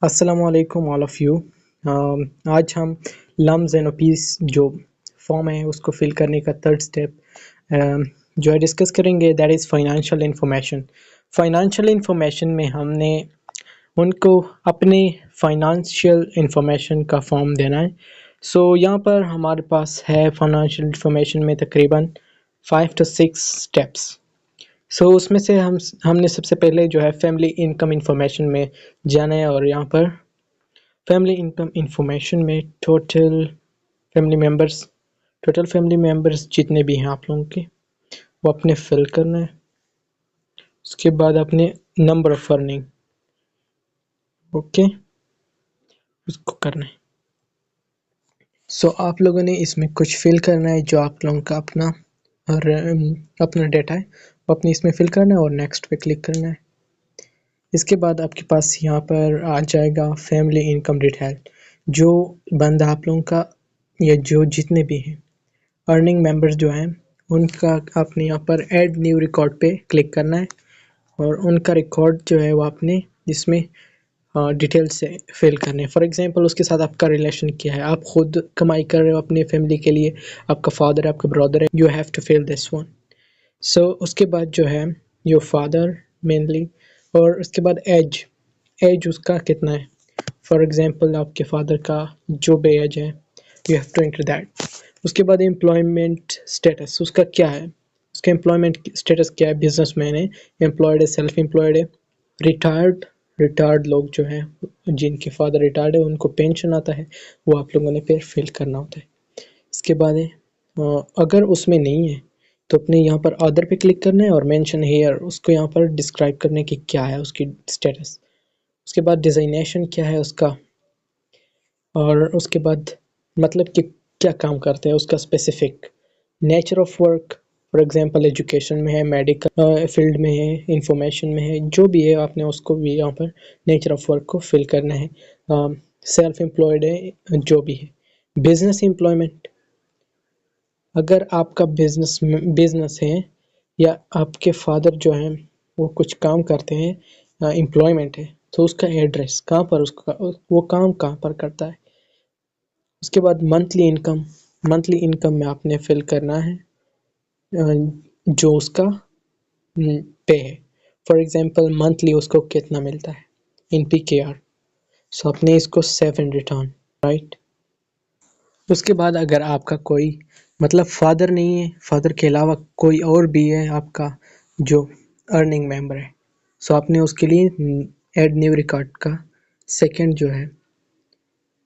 अस्सलाम वालेकुम all of you. आज हम लम्स एंड ओपीस जो फॉर्म है उसको फिल करने का थर्ड स्टेप जो है डिस्कस करेंगे, that is financial information. Financial information में हमने उनको अपने फाइनेंशियल इंफॉर्मेशन का फॉर्म देना है। सो यहाँ पर हमारे पास है फाइनेंशियल इंफॉर्मेशन में तकरीबन 5 to 6 स्टेप्स। उसमें से हमने सबसे पहले जो है फैमिली इनकम इंफॉर्मेशन में जाना है, और यहाँ पर फैमिली इनकम इंफॉर्मेशन में टोटल फैमिली मेम्बर्स जितने भी हैं आप लोगों के, वो अपने फिल करना है। उसके बाद अपने नंबर ऑफ अर्निंग, ओके, उसको करना है। आप लोगों ने इसमें कुछ फिल करना है जो आप लोगों का अपना और अपना डेटा है वो अपने इसमें फिल करना है और नेक्स्ट पे क्लिक करना है। इसके बाद आपके पास यहाँ पर आ जाएगा फैमिली इनकम डिटेल। जो बंदा आप लोगों का या जो जितने भी हैं अर्निंग मेंबर्स जो हैं उनका आपने यहाँ पर ऐड न्यू रिकॉर्ड पे क्लिक करना है, और उनका रिकॉर्ड जो है वो आपने इसमें डिटेल से फिल करने हैं। फॉर एग्जांपल उसके साथ आपका रिलेशन क्या है, आप खुद कमाई कर रहे हो अपनी फैमिली के लिए, आपका फादर है, आपका ब्रदर है, you have to fill this one. उसके बाद जो है योर फादर मेनली, और उसके बाद एज, एज उसका कितना है। फॉर एग्जांपल आपके फादर का जो भी एज है you have to enter that. उसके बाद एम्प्लॉयमेंट स्टेटस उसका क्या है, उसका एम्प्लॉयमेंट स्टेटस क्या है, बिजनेसमैन है, एम्प्लॉयड है, सेल्फ एम्प्लॉयड है, रिटायर्ड। रिटायर्ड लोग जो हैं जिनके फादर रिटायर्ड है उनको पेंशन आता है, वो आप लोगों ने फिर फिल करना होता है। इसके बाद है अगर उसमें नहीं है तो अपने यहाँ पर अदर पे क्लिक करना है और मेंशन हेयर उसको यहाँ पर डिस्क्राइब करने की क्या है उसकी स्टेटस। उसके बाद डिज़ाइनेशन क्या है उसका, और उसके बाद मतलब कि क्या काम करते हैं उसका specific, nature of work, for example education में है, मेडिकल फील्ड में है, इंफॉर्मेशन में है, जो भी है आपने उसको भी यहाँ पर नेचर ऑफ वर्क को फिल करना है। सेल्फ एम्प्लॉयड है जो भी है, बिजनेस एम्प्लॉयमेंट, अगर आपका बिजनेस है या आपके फादर जो हैं वो कुछ काम करते हैं, एम्प्लॉयमेंट है, तो उसका एड्रेस कहाँ पर, उसका वो काम कहाँ पर करता है। उसके बाद मंथली इनकम, मंथली इनकम में आपने फिल करना है जो उसका पे है। फॉर एग्जांपल मंथली उसको कितना मिलता है इन PKR। आपने इसको सेव एंड रिटर्न, राइट। उसके बाद अगर आपका कोई मतलब फादर नहीं है, फादर के अलावा कोई और भी है आपका जो अर्निंग मेंबर है, आपने उसके लिए ऐड न्यू रिकॉर्ड का सेकंड जो है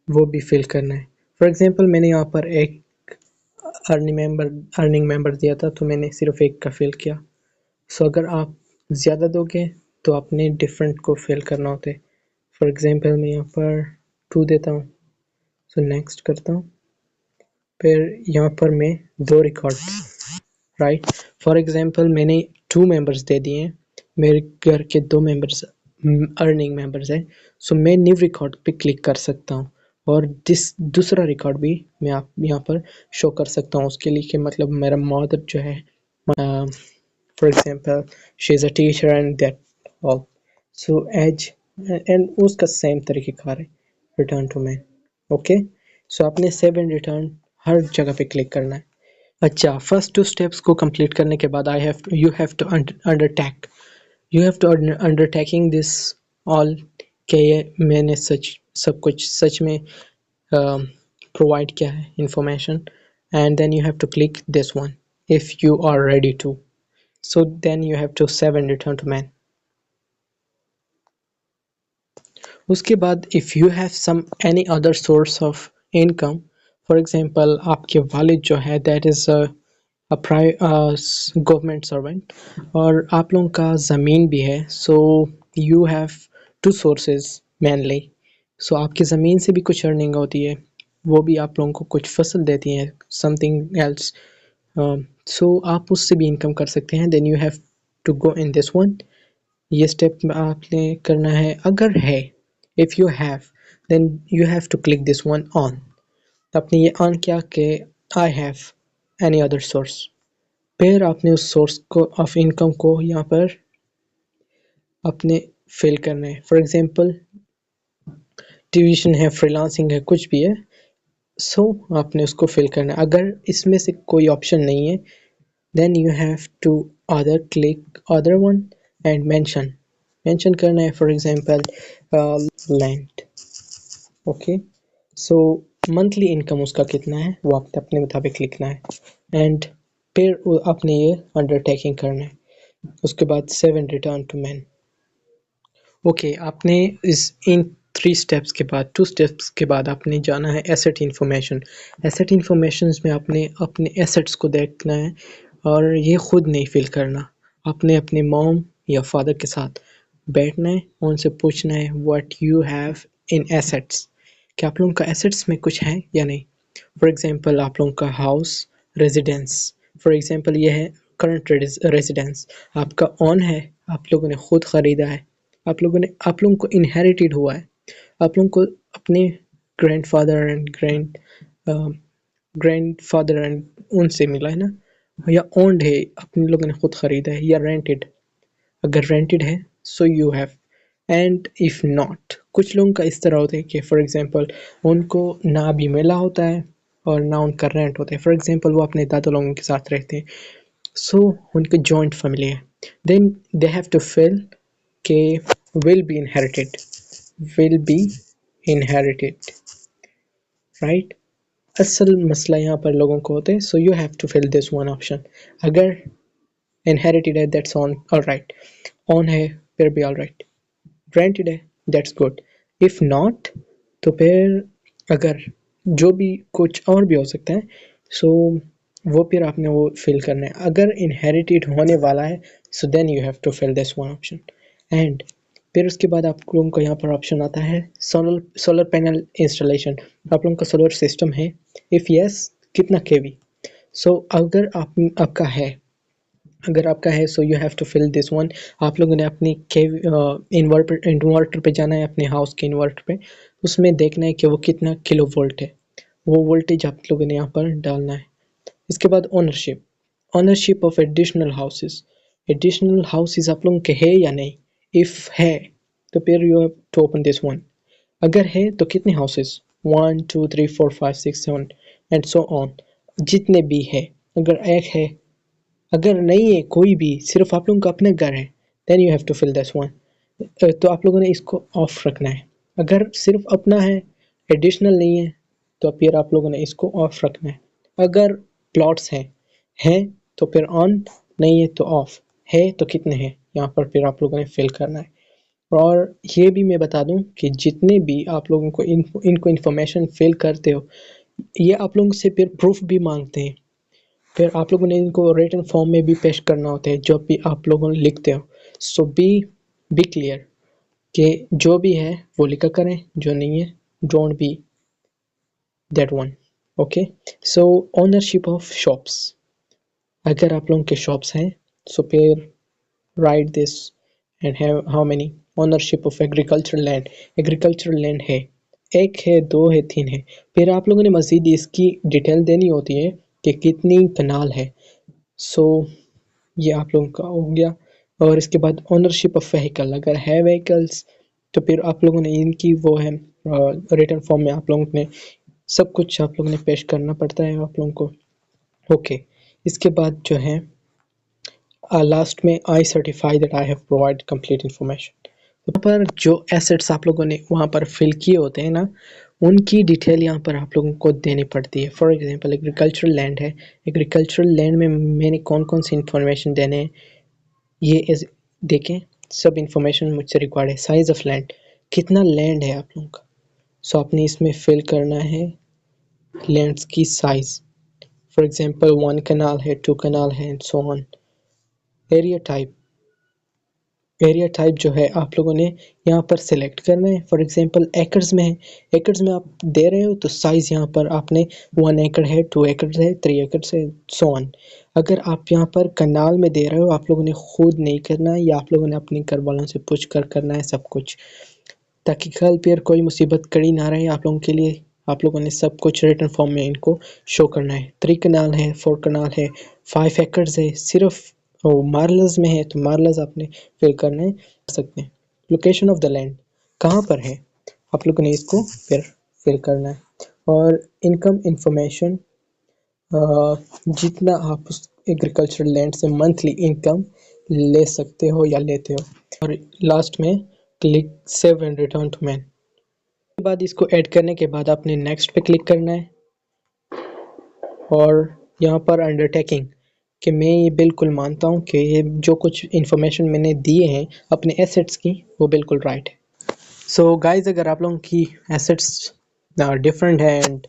वो भी फिल करना है। फॉर एग्जांपल मैंने यहाँ पर एक अर्निंग मेंबर दिया था, तो मैंने सिर्फ एक का फिल किया। अगर आप ज़्यादा दोगे तो आपने डिफरेंट को फिल करना होता है। फॉर एग्जांपल मैं यहाँ पर 2 देता हूँ, नेक्स्ट करता हूँ, फिर यहाँ पर मैं 2 रिकॉर्ड, राइट। फॉर एग्जांपल मैंने 2 मेंबर्स दे दिए हैं, मेरे घर के 2 मेंबर्स अर्निंग मेंबर्स हैं, मैं न्यू रिकॉर्ड पे क्लिक कर सकता हूँ, और दूसरा रिकॉर्ड भी मैं आप यहाँ पर शो कर सकता हूँ उसके लिए कि मतलब मेरा मदर जो है, for example she is a teacher and that all. Age and उसका सेम तरीक़ेकार है, रिटर्न टू मैन, ओके। आपने सेव एंड रिटर्न हर जगह पे क्लिक करना है। अच्छा, फर्स्ट 2 स्टेप्स को कंप्लीट करने के बाद you have to undertaking this all, कि ये मैंने सब कुछ सच में प्रोवाइड किया है information, and then you have to click this one if you are ready to, then you have to save and return to main. उसके बाद if you have some any other source of income, for example आपके वालिद जो है that is government servant, और आप लोगों का ज़मीन भी है, यू हैव 2 सोर्सेज मेनली। आपकी ज़मीन से भी कुछ अर्निंग होती है, वो भी आप लोगों को कुछ फसल देती है, समथिंग एल्स, आप उससे भी इनकम कर सकते हैं। Then you have to go in this one, ये स्टेप आपने करना है। अगर है, if you have, then you have to click this one on. आपने ये ऑन किया कि I have any other source, फिर आपने उस सोर्स को ऑफ इनकम को यहाँ पर अपने फिल करना है। फॉर एग्जांपल डिवीजन है, फ्रीलांसिंग है, कुछ भी है, सो आपने उसको फिल करना है। अगर इसमें से कोई ऑप्शन नहीं है, then you have to other click other one and mention करना है, for example land. Okay, so monthly income उसका कितना है वो आपने अपने मुताबिक लिखना है एंड फिर आपने ये अंडरटेकिंग करना है। उसके बाद save and return to main. Okay, आपने इन 3 स्टेप्स के बाद 2 स्टेप्स के बाद आपने जाना है एसेट इन्फॉर्मेशन। एसेट इन्फॉर्मेशन में आपने अपने एसेट्स को देखना है और ये खुद नहीं फिल करना। आपने अपने मॉम या फादर के साथ बैठना है, उनसे पूछना है what you have in assets, कि आप लोगों का एसेट्स में कुछ है या नहीं। फॉर एग्जांपल आप लोगों का हाउस, रेजिडेंस, फॉर एग्जांपल ये है करंट रेजिडेंस, आपका ऑन है, आप लोगों ने खुद ख़रीदा है, आप लोगों को इनहेरिटेड हुआ है, आप लोगों को अपने ग्रैंडफादर एंड ग्रैंडफादर एंड उनसे मिला है ना, या ओन्ड है, अपने लोगों ने खुद ख़रीदा है, या रेंटेड। अगर रेंटेड है so you have, and if not, कुछ लोगों का इस तरह होता है कि फॉर एग्जांपल उनको ना अभी मिला होता है और ना उनका रेंट होता है। फॉर एग्जांपल वो अपने दादा लोगों के साथ रहते हैं, सो उनकी जॉइंट फैमिली है, then they have to fill के will be inherited, will be inherited, right? असल मसला यहाँ पर लोगों को होता है, so you have to fill this one option। अगर inherited है that's on alright, on है फिर भी alright, rented है that's good, if not तो फिर अगर जो भी कुछ और भी हो सकता है, so वो फिर आपने वो फिल करना है। अगर inherited होने वाला है so then you have to fill this one option, and फिर उसके बाद आप लोगों को यहाँ पर ऑप्शन आता है सोलर पैनल इंस्टॉलेशन। आप लोगों का सोलर सिस्टम है, इफ़ यस कितना केवी। सो अगर आपका है so you have to fill this one. आप लोगों ने अपनी इन्वर्टर पे जाना है, अपने हाउस के इन्वर्टर पे, उसमें देखना है कि वो कितना किलो वोल्ट है, वो वोल्टेज आप लोगों ने यहाँ पर डालना है। इसके बाद ओनरशिप ऑफ एडिशनल हाउसेस आप लोगों के है या नहीं। इफ़ है तो फिर you have to open this one. अगर है तो कितने हाउसेस, 1 2 3 4 5 6 7 एंड सो ऑन, जितने भी है। अगर एक है, अगर नहीं है कोई भी, सिर्फ आप लोगों का अपना घर है, then you have to fill this one. तो आप लोगों ने इसको ऑफ रखना है। अगर सिर्फ अपना है, एडिशनल नहीं है, तो फिर आप लोगों ने इसको ऑफ रखना है। अगर प्लॉट्स हैं तो फिर ऑन, नहीं है तो ऑफ, है तो कितने हैं यहाँ पर फिर आप लोगों ने फिल करना है। और ये भी मैं बता दूं कि जितने भी आप लोगों को इनको इन्फॉर्मेशन फिल करते हो, ये आप लोगों से फिर प्रूफ भी मांगते हैं, फिर आप लोगों ने इनको रिटन फॉर्म में भी पेश करना होता है जो भी आप लोगों ने लिखते हो। सो बी क्लियर कि जो भी है वो लिखा करें, जो नहीं है don't be that one. Okay, so ownership of shops, अगर आप लोगों के शॉप्स हैं सो फिर right this and have how many. Ownership of agricultural land है, एक है, दो है, तीन है। फिर आप लोगों ने मज़ीद इसकी डिटेल देनी होती है कि कितनी कनाल है। सो ये आप लोगों का हो गया। और इसके बाद ओनरशिप ऑफ व्हीकल, अगर है व्हीकल्स तो फिर आप लोगों ने इनकी वो है रिटन फॉर्म में आप लोगों ने सब कुछ आप लोगों ने पेश करना पड़ता है आप लोगों को। ओके, इसके बाद जो है लास्ट में I certify that I have provide complete information. वहाँ पर जो एसेट्स आप लोगों ने वहाँ पर फिल किए होते हैं ना, उनकी डिटेल यहाँ पर आप लोगों को देनी पड़ती है। फॉर एग्जांपल एग्रीकल्चरल लैंड है, एग्रीकल्चरल लैंड में मैंने कौन कौन सी इन्फॉर्मेशन देने हैं ये देखें, सब इन्फॉर्मेशन मुझसे रिक्वायर्ड है। साइज़ ऑफ लैंड, कितना लैंड है आप लोगों का, सो आपने इसमें फिल करना है लैंड्स की साइज़। फॉर एग्जांपल 1 कनाल है, 2 कनाल है and so on. Area type जो है आप लोगों ने यहाँ पर सिलेक्ट करना है। फॉर एग्जांपल एकर्स में है, एकर्स में आप दे रहे हो तो साइज़ यहाँ पर आपने 1 एकड़ है, 2 एकड़ है, 3 एकड़ है, सो ऑन। अगर आप यहाँ पर कनाल में दे रहे हो, आप लोगों ने खुद नहीं करना है, या आप लोगों ने अपने घर वालों से पूछ कर करना है सब कुछ, ताकि कल फिर कोई मुसीबत कड़ी ना रहे आप लोगों के लिए। आप लोगों ने सब कुछ रिटन फॉर्म में इनको शो करना है। 3 कनाल है, 4 कनाल है, 5 एकर्स है, सिर्फ मार्लस में है तो मार्लस आपने फिल करने सकते हैं। लोकेशन ऑफ द लैंड, कहाँ पर है आप लोगों ने इसको फिर फिल करना है। और इनकम इंफॉर्मेशन, जितना आप उस एग्रीकल्चरल लैंड से मंथली इनकम ले सकते हो या लेते हो। और लास्ट में click save and return to main. के बाद इसको ऐड करने के बाद आपने नेक्स्ट पे क्लिक करना है और यहाँ पर अंडरटेकिंग कि मैं ये बिल्कुल मानता हूँ कि ये जो कुछ इन्फॉर्मेशन मैंने दिए हैं अपने एसेट्स की वो बिल्कुल राइट है। सो गाइस, अगर आप लोगों की एसेट्स डिफरेंट है एंड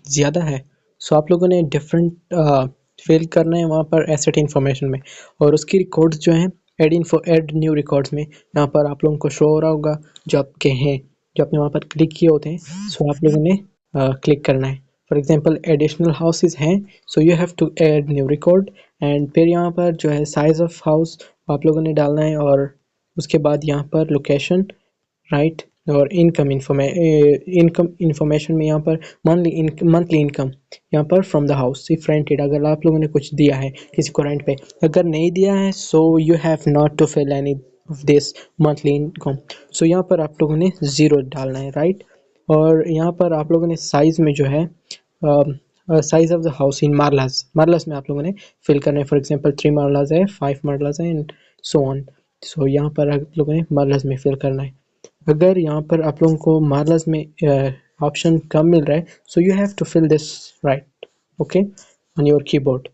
ज़्यादा है, सो आप लोगों ने डिफरेंट फिल करना है वहाँ पर एसेट इन्फॉर्मेशन में। और उसकी रिकॉर्ड्स जो हैं ऐड न्यू रिकॉर्ड्स में यहाँ पर आप लोगों को शो हो रहा होगा जो आपके हैं, जो आपने वहाँ पर क्लिक किए होते हैं। सो आप लोगों ने क्लिक करना है। फॉर एग्जांपल एडिशनल हाउसेस हैं, so you have to add new record. And फिर यहाँ पर जो है साइज़ ऑफ हाउस आप लोगों ने डालना है और उसके बाद यहाँ पर लोकेशन, राइट। और इनकम इंफॉर्मेशन में यहाँ पर मंथली इनकम यहाँ पर from the house if rented, अगर आप लोगों ने कुछ दिया है किसी को रेंट पे, अगर नहीं दिया है so you have not to fill any of this monthly income. So यहाँ पर आप लोगों ने ज़ीरो डालना है, राइट। और यहाँ पर आप लोगों ने साइज़ में जो है size of the house in marlas में आप लोगों ने फिल करना है। फॉर एग्जांपल 3 मारलास है, 5 मारलास है एंड सो ऑन। सो यहाँ पर आप लोगों ने मारलास में फिल करना है। अगर यहाँ पर आप लोगों को मार्लस में ऑप्शन कम मिल रहा है, so you have to fill this right, okay, on your keyboard.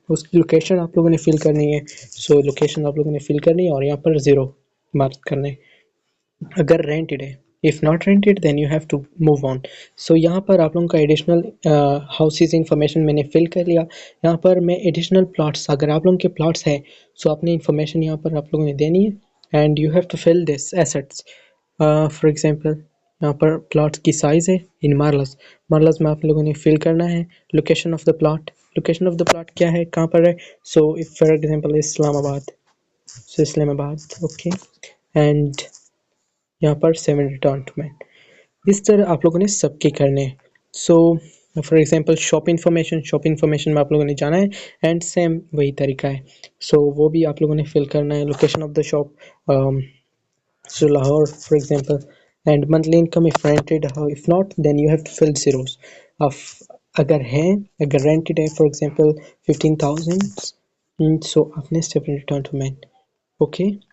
उसकी लोकेशन आप लोगों ने फिल करनी है। सो लोकेशन आप लोगों ने फिल करनी है और यहाँ पर ज़ीरो मार्क करना है अगर रेंटेड है। If not rented then you have to move on. So यहाँ पर आप लोगों का एडिशनल हाउसेस इंफॉर्मेशन मैंने फिल कर लिया। यहाँ पर मैं एडिशनल प्लॉट्स, अगर आप लोगों के प्लॉट्स है सो अपनी इंफॉर्मेशन यहाँ पर आप लोगों ने देनी है and you have to fill this assets. For example यहाँ पर प्लॉट की साइज़ है इन मार्लस में आप लोगों ने फिल करना है। Location of the plot, location of the plot क्या है, कहाँ पर है। So if for example Islamabad, so Islamabad, okay. And यहाँ पर 7 रिटर्न टू मैन। इस तरह आप लोगों ने सबके करने हैं। सो फॉर एग्जांपल शॉप इन्फॉर्मेशन में आप लोगों ने जाना है एंड सेम वही तरीका है। सो वो भी आप लोगों ने फिल करना है। Location of the shop, so Lahore for example, and monthly income if rented, if not then you have to fill zeros. अगर हैं, अगर रेंटेड है फॉर एग्जांपल 15,000, सो आपने 7 रिटर्न टू मैन, ओके।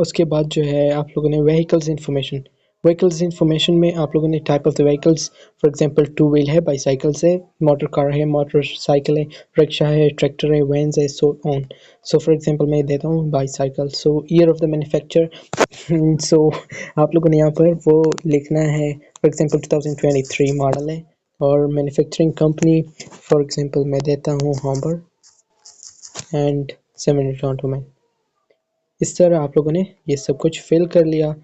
उसके बाद जो है आप लोगों ने व्हीकल्स इंफॉर्मेशन में आप लोगों ने type of the vehicles, for example 2 wheel है, बाईसाइकिल्स है, मोटर कार है, मोटरसाइकिल है, रिक्शा है, ट्रैक्टर है, वैन्स है, so on. So for example मैं देता हूँ bicycle. So year of the manufacture, so आप लोगों ने यहाँ पर वो लिखना है। फॉर एग्जांपल 2023 मॉडल है और मैन्युफैक्चरिंग कंपनी फॉर एग्जांपल मैं देता हूँ हॉम्बर एंड 7 रिटर्न टू मैन। इस तरह आप लोगों ने ये सब कुछ फिल कर लिया।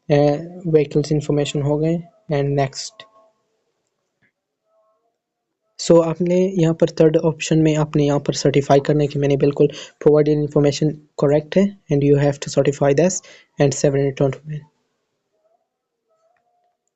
व्हीकल्स इंफॉर्मेशन हो गए एंड नेक्स्ट। सो आपने यहाँ पर थर्ड ऑप्शन में आपने यहाँ पर सर्टिफाई करना है कि मैंने बिल्कुल प्रोवाइडेड इन्फॉर्मेशन करेक्ट है and you have to certify this and 7 return to man.